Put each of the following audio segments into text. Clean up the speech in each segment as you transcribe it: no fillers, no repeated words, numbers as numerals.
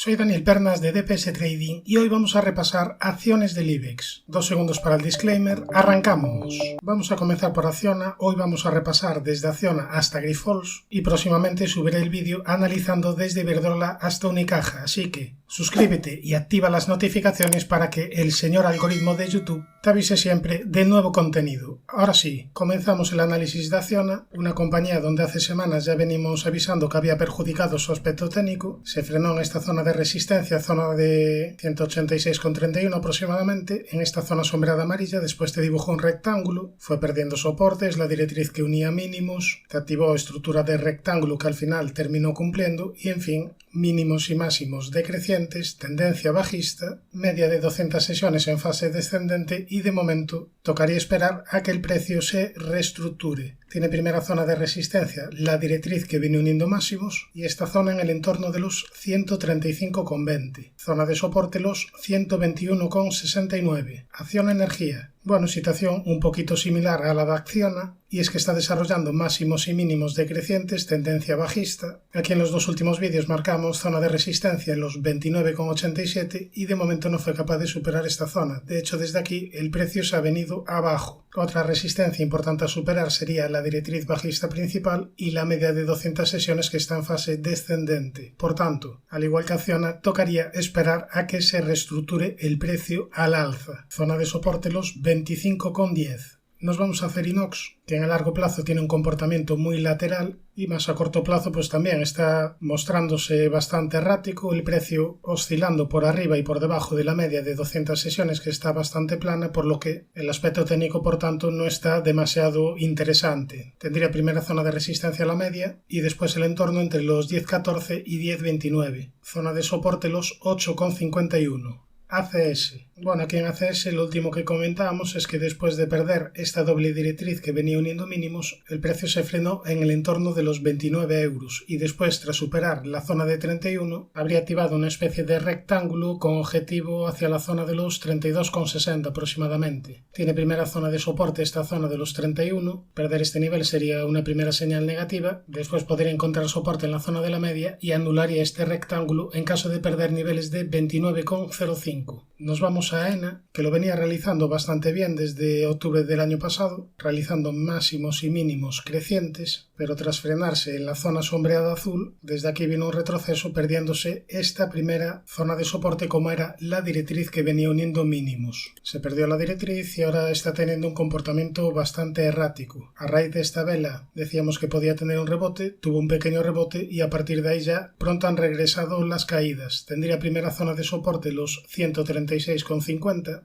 Soy Daniel Pernas de DPS Trading y hoy vamos a repasar acciones del IBEX. 2 segundos para el disclaimer, arrancamos. Vamos a comenzar por Acciona, hoy vamos a repasar desde Acciona hasta Grifols y próximamente subiré el vídeo analizando desde Iberdrola hasta Unicaja, así que suscríbete y activa las notificaciones para que el señor algoritmo de YouTube te avise siempre de nuevo contenido. Ahora sí, comenzamos el análisis de Acciona, una compañía donde hace semanas ya venimos avisando que había perjudicado su aspecto técnico, se frenó en esta zona de resistencia, zona de 186,31 aproximadamente, en esta zona sombreada amarilla, después te dibujó un rectángulo, fue perdiendo soportes, la directriz que unía mínimos, te activó estructura de rectángulo que al final terminó cumpliendo y en fin, mínimos y máximos decrecientes, tendencia bajista, media de 200 sesiones en fase descendente y de momento tocaría esperar a que el precio se reestructure. Tiene primera zona de resistencia, la directriz que viene uniendo máximos y esta zona en el entorno de los 135,20. Zona de soporte los 121,69. Acciona Energía. Bueno, situación un poquito similar a la de Acciona, y es que está desarrollando máximos y mínimos decrecientes, tendencia bajista. Aquí en los dos últimos vídeos marcamos zona de resistencia en los 29,87 y de momento no fue capaz de superar esta zona. De hecho, desde aquí el precio se ha venido abajo. Otra resistencia importante a superar sería la directriz bajista principal y la media de 200 sesiones que está en fase descendente. Por tanto, al igual que Acciona, tocaría esperar a que se reestructure el precio al alza. Zona de soporte los 25,10. Nos vamos a Acerinox, que en el largo plazo tiene un comportamiento muy lateral y más a corto plazo pues también está mostrándose bastante errático, el precio oscilando por arriba y por debajo de la media de 200 sesiones que está bastante plana, por lo que el aspecto técnico por tanto no está demasiado interesante. Tendría primera zona de resistencia a la media y después el entorno entre los 10,14 y 10,29. Zona de soporte los 8,51. ACS. Bueno, aquí en ACS lo último que comentamos es que después de perder esta doble directriz que venía uniendo mínimos, el precio se frenó en el entorno de los 29 euros y después, tras superar la zona de 31, habría activado una especie de rectángulo con objetivo hacia la zona de los 32,60 aproximadamente. Tiene primera zona de soporte esta zona de los 31, perder este nivel sería una primera señal negativa, después podría encontrar soporte en la zona de la media y anularía este rectángulo en caso de perder niveles de 29,05. Nos vamos a AENA, que lo venía realizando bastante bien desde octubre del año pasado, realizando máximos y mínimos crecientes, pero tras frenarse en la zona sombreada azul, desde aquí vino un retroceso perdiéndose esta primera zona de soporte como era la directriz que venía uniendo mínimos. Se perdió la directriz y ahora está teniendo un comportamiento bastante errático. A raíz de esta vela decíamos que podía tener un rebote, tuvo un pequeño rebote y a partir de ahí ya pronto han regresado las caídas. Tendría primera zona de soporte los 136,50,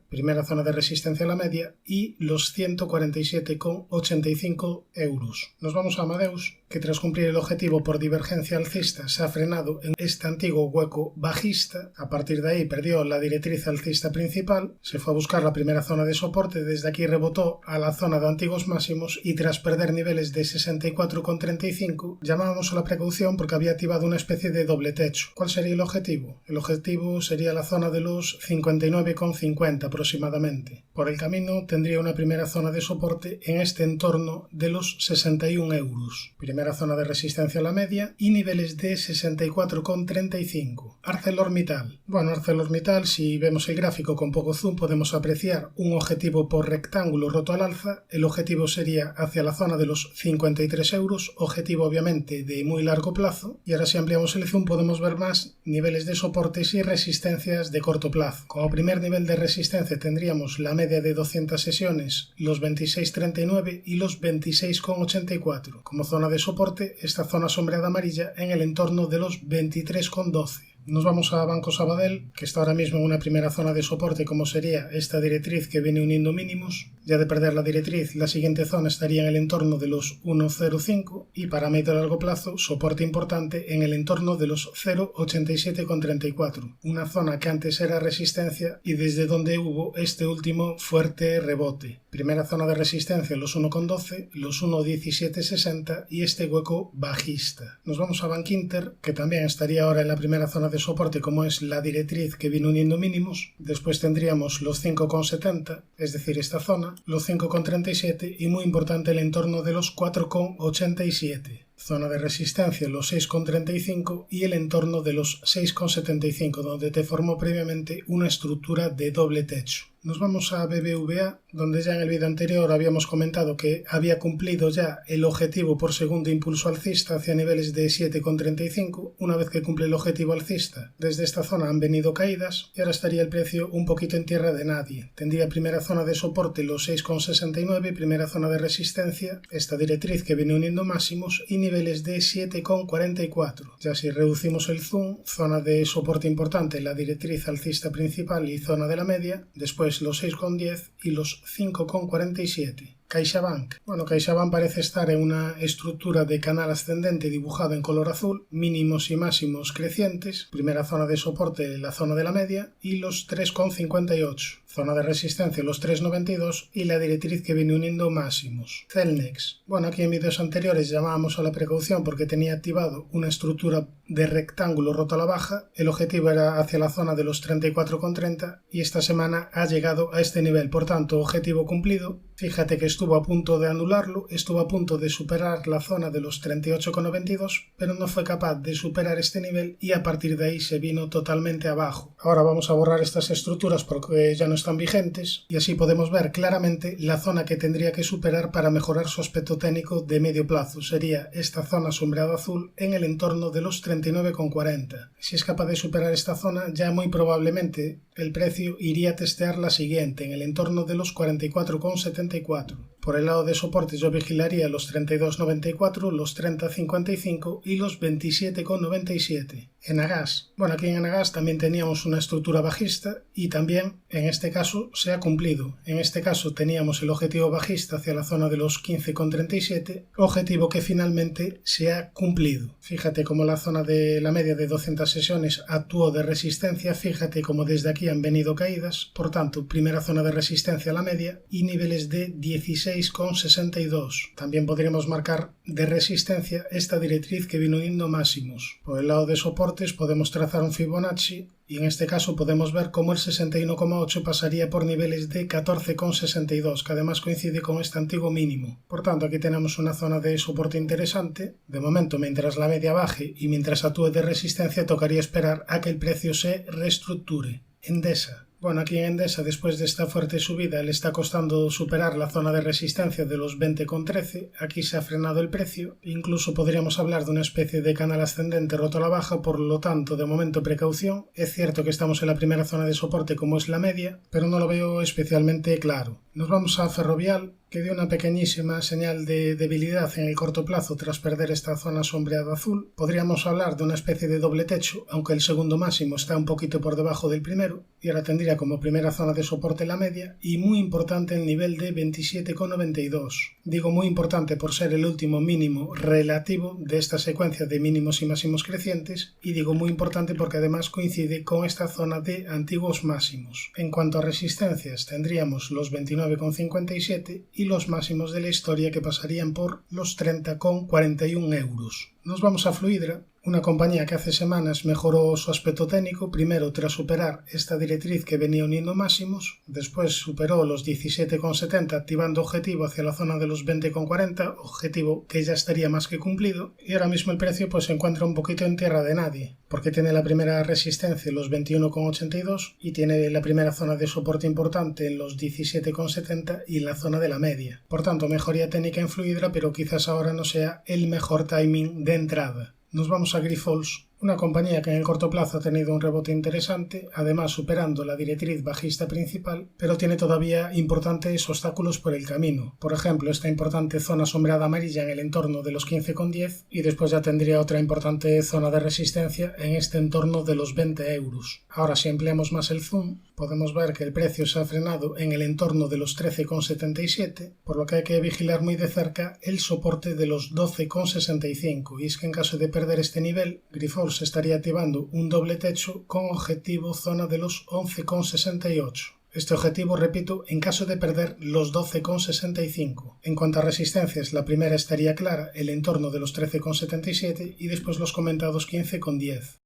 primera zona de resistencia a la media y los 147,85 euros. Nos vamos a Amadeus, que tras cumplir el objetivo por divergencia alcista se ha frenado en este antiguo hueco bajista. A partir de ahí perdió la directriz alcista principal, se fue a buscar la primera zona de soporte, desde aquí rebotó a la zona de antiguos máximos y tras perder niveles de 64,35 llamábamos a la precaución porque había activado una especie de doble techo. ¿Cuál sería el objetivo? El objetivo sería la zona de los 59,50 aproximadamente. Por el camino tendría una primera zona de soporte en este entorno de los 61 euros. Primera zona de resistencia a la media y niveles de 64,35. ArcelorMittal. Bueno, ArcelorMittal, si vemos el gráfico con poco zoom, podemos apreciar un objetivo por rectángulo roto al alza. El objetivo sería hacia la zona de los 53 euros, objetivo obviamente de muy largo plazo. Y ahora si ampliamos el zoom podemos ver más niveles de soportes y resistencias de corto plazo. Como primer nivel de resistencia tendríamos la media de 200 sesiones, los 26,39 y los 26,84. Como zona de soporte, esta zona sombreada amarilla en el entorno de los 23,12. Nos vamos a Banco Sabadell, que está ahora mismo en una primera zona de soporte como sería esta directriz que viene uniendo mínimos. Ya de perder la directriz, la siguiente zona estaría en el entorno de los 1,05 y para medio y largo plazo, soporte importante en el entorno de los 0,87,34. Una zona que antes era resistencia y desde donde hubo este último fuerte rebote. Primera zona de resistencia los 1,12, los 1,1760 y este hueco bajista. Nos vamos a Bankinter, que también estaría ahora en la primera zona de soporte como es la directriz que viene uniendo mínimos. Después tendríamos los 5,70, es decir, esta zona, los 5,37 y muy importante el entorno de los 4,87. zona de resistencia los 6,35 y el entorno de los 6,75, donde te formó previamente una estructura de doble techo. Nos vamos a BBVA, donde ya en el vídeo anterior habíamos comentado que había cumplido ya el objetivo por segundo impulso alcista hacia niveles de 7,35. Una vez que cumple el objetivo alcista, desde esta zona han venido caídas y ahora estaría el precio un poquito en tierra de nadie. Tendría primera zona de soporte los 6,69, primera zona de resistencia, esta directriz que viene uniendo máximos y niveles de 7,44. Ya si reducimos el zoom, zona de soporte importante, la directriz alcista principal y zona de la media, después los 6,10 y los 5,47. CaixaBank. Bueno, CaixaBank parece estar en una estructura de canal ascendente dibujado en color azul, mínimos y máximos crecientes, primera zona de soporte la zona de la media y los 3,58, zona de resistencia los 3,92 y la directriz que viene uniendo máximos. Celnex. Bueno, aquí en vídeos anteriores llamábamos a la precaución porque tenía activado una estructura de rectángulo roto a la baja, el objetivo era hacia la zona de los 34,30 y esta semana ha llegado a este nivel, por tanto objetivo cumplido. Fíjate que estuvo a punto de anularlo, estuvo a punto de superar la zona de los 38,92, pero no fue capaz de superar este nivel y a partir de ahí se vino totalmente abajo. Ahora vamos a borrar estas estructuras porque ya no están vigentes y así podemos ver claramente la zona que tendría que superar para mejorar su aspecto técnico de medio plazo. Sería esta zona sombreada azul en el entorno de los 39,40. Si es capaz de superar esta zona, ya muy probablemente el precio iría a testear la siguiente en el entorno de los 44,74. Por el lado de soportes yo vigilaría los 32,94, los 30,55 y los 27,97. Enagas. Bueno, aquí en Enagas también teníamos una estructura bajista y también en este caso se ha cumplido. En este caso teníamos el objetivo bajista hacia la zona de los 15,37, objetivo que finalmente se ha cumplido. Fíjate cómo la zona de la media de 200 sesiones actuó de resistencia, fíjate cómo desde aquí han venido caídas, por tanto, primera zona de resistencia a la media y niveles de 16,62. También podríamos marcar de resistencia esta directriz que vino uniendo máximos. Por el lado de soportes podemos trazar un Fibonacci y en este caso podemos ver cómo el 61,8 pasaría por niveles de 14,62, que además coincide con este antiguo mínimo. Por tanto, aquí tenemos una zona de soporte interesante. De momento, mientras la media baje y mientras actúe de resistencia, tocaría esperar a que el precio se reestructure. Endesa. Bueno, aquí en Endesa, después de esta fuerte subida, le está costando superar la zona de resistencia de los 20,13. Aquí se ha frenado el precio. Incluso podríamos hablar de una especie de canal ascendente roto a la baja, por lo tanto, de momento precaución. Es cierto que estamos en la primera zona de soporte como es la media, pero no lo veo especialmente claro. Nos vamos a Ferrovial, que dio una pequeñísima señal de debilidad en el corto plazo tras perder esta zona sombreada azul. Podríamos hablar de una especie de doble techo, aunque el segundo máximo está un poquito por debajo del primero, y ahora tendría como primera zona de soporte la media, y muy importante el nivel de 27,92. Digo muy importante por ser el último mínimo relativo de esta secuencia de mínimos y máximos crecientes, y digo muy importante porque además coincide con esta zona de antiguos máximos. En cuanto a resistencias, tendríamos los 29,57 y los máximos de la historia que pasarían por los 30,41 euros. Nos vamos a Fluidra, una compañía que hace semanas mejoró su aspecto técnico, primero tras superar esta directriz que venía uniendo máximos, después superó los 17,70 activando objetivo hacia la zona de los 20,40, objetivo que ya estaría más que cumplido, y ahora mismo el precio pues se encuentra un poquito en tierra de nadie, porque tiene la primera resistencia en los 21,82 y tiene la primera zona de soporte importante en los 17,70 y en la zona de la media. Por tanto, mejoría técnica en Fluidra, pero quizás ahora no sea el mejor timing de entrada. Nos vamos a Grifols, una compañía que en el corto plazo ha tenido un rebote interesante, además superando la directriz bajista principal, pero tiene todavía importantes obstáculos por el camino. Por ejemplo, esta importante zona sombreada amarilla en el entorno de los 15,10 y después ya tendría otra importante zona de resistencia en este entorno de los 20 euros. Ahora, si empleamos más el zoom, podemos ver que el precio se ha frenado en el entorno de los 13,77, por lo que hay que vigilar muy de cerca el soporte de los 12,65, y es que en caso de perder este nivel, Grifols estaría activando un doble techo con objetivo zona de los 11,68. Este objetivo, repito, en caso de perder los 12,65. En cuanto a resistencias, la primera estaría clara, el entorno de los 13,77 y después los comentados 15,10.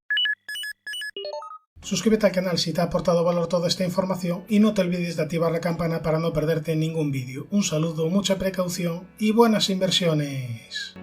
Suscríbete al canal si te ha aportado valor toda esta información y no te olvides de activar la campana para no perderte ningún vídeo. Un saludo, mucha precaución y buenas inversiones.